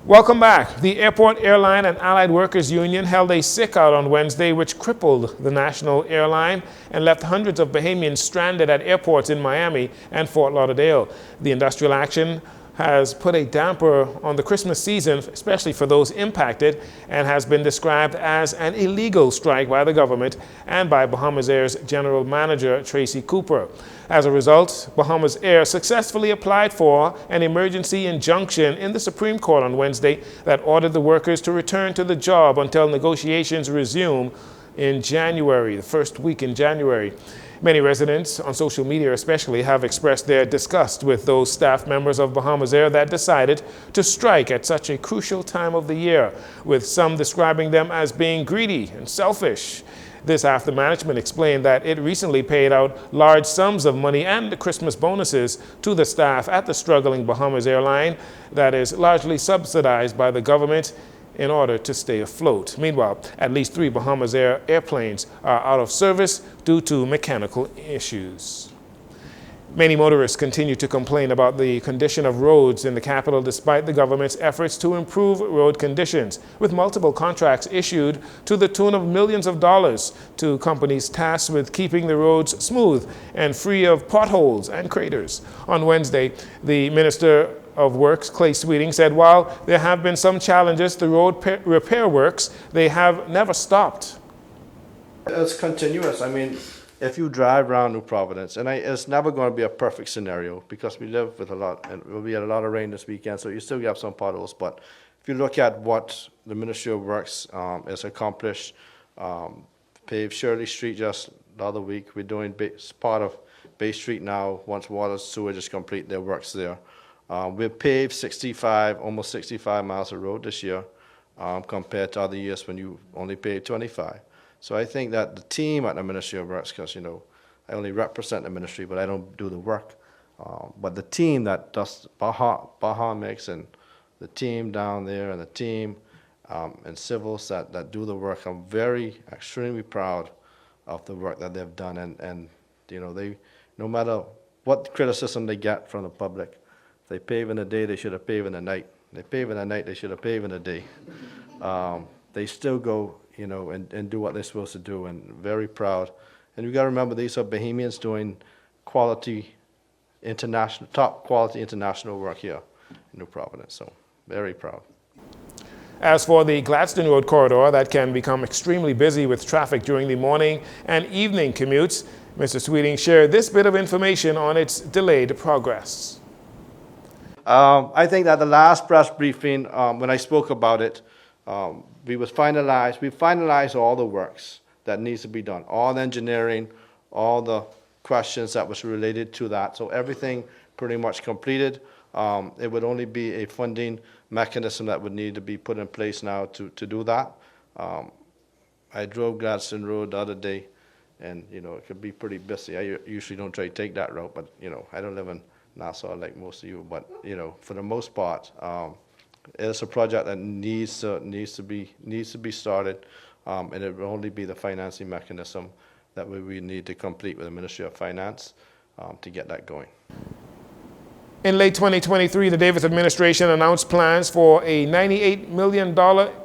Welcome back. The Airport, Airline and Allied Workers Union held a sick-out on Wednesday, which crippled the national airline and left hundreds of Bahamians stranded at airports in Miami and Fort Lauderdale. The industrial action has put a damper on the Christmas season, especially for those impacted, and has been described as an illegal strike by the government and by Bahamasair's general manager, Tracy Cooper. As a result, Bahamasair successfully applied for an emergency injunction in the Supreme Court on Wednesday that ordered the workers to return to the job until negotiations resume in January, the first week in January. Many residents, on social media especially, have expressed their disgust with those staff members of Bahamasair that decided to strike at such a crucial time of the year, with some describing them as being greedy and selfish. This after management explained that it recently paid out large sums of money and Christmas bonuses to the staff at the struggling Bahamas airline that is largely subsidized by the government in order to stay afloat. Meanwhile, at least 3 Bahamasair airplanes are out of service due to mechanical issues. Many motorists continue to complain about the condition of roads in the capital despite the government's efforts to improve road conditions, with multiple contracts issued to the tune of millions of dollars to companies tasked with keeping the roads smooth and free of potholes and craters. On Wednesday, the Minister of Works, Clay Sweeting, said while there have been some challenges, the road repair works, they have never stopped. It's continuous. I mean, if you drive around New Providence, and it's never going to be a perfect scenario because we live with a lot, and we'll be at a lot of rain this weekend, so you still have some potholes. But if you look at what the Ministry of Works has accomplished, paved Shirley Street just the other week. We're doing part of Bay Street now. Once water sewage is complete, their works there. We've paved almost 65 miles of road this year compared to other years when you only paved 25. So I think that the team at the Ministry of Works, because, you know, I only represent the ministry, but I don't do the work. But the team that does Baha Mix and the team down there and the team and civils that do the work, I'm extremely proud of the work that they've done. And you know, no matter what criticism they get from the public, if they pave in the day, they should have paved in the night. If they pave in the night, they should have paved in the day. They still go, you know, and do what they're supposed to do, and very proud. And you got to remember, these are Bahamians doing top quality international work here in New Providence. So very proud. As for the Gladstone Road corridor, that can become extremely busy with traffic during the morning and evening commutes, Mr. Sweeting shared this bit of information on its delayed progress. I think that the last press briefing, when I spoke about it, we finalized all the works that needs to be done, all the engineering, all the questions that was related to that. So everything pretty much completed. It would only be a funding mechanism that would need to be put in place now to do that. I drove Gladstone Road the other day, and you know, it could be pretty busy. I usually don't try to take that route, but you know, I don't live in Nassau like most of you, but you know, for the most part, it's a project that needs to be started, and it will only be the financing mechanism that we need to complete with the Ministry of Finance to get that going. In late 2023, the Davis administration announced plans for a $98 million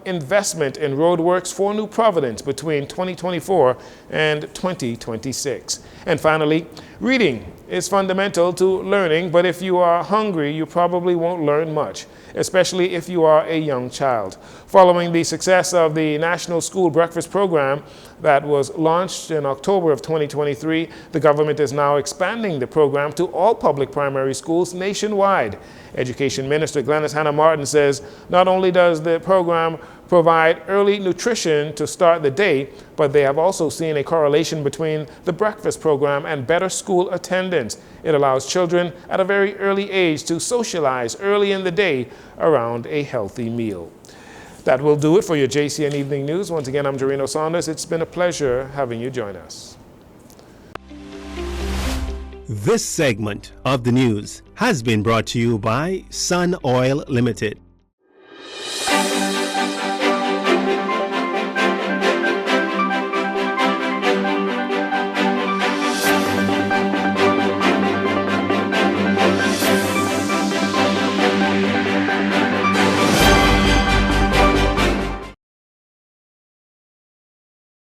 investment in roadworks for New Providence between 2024 and 2026. And finally, reading is fundamental to learning, but if you are hungry, you probably won't learn much, especially if you are a young child. Following the success of the National School Breakfast Program that was launched in October of 2023, the government is now expanding the program to all public primary schools nationwide. Education Minister Glennis Hannah Martin says not only does the program provide early nutrition to start the day, but they have also seen a correlation between the breakfast program and better school attendance. It allows children at a very early age to socialize early in the day around a healthy meal. That will do it for your JCN Evening News. Once again, I'm Jarino Saunders. It's been a pleasure having you join us. This segment of the news has been brought to you by Sun Oil Limited.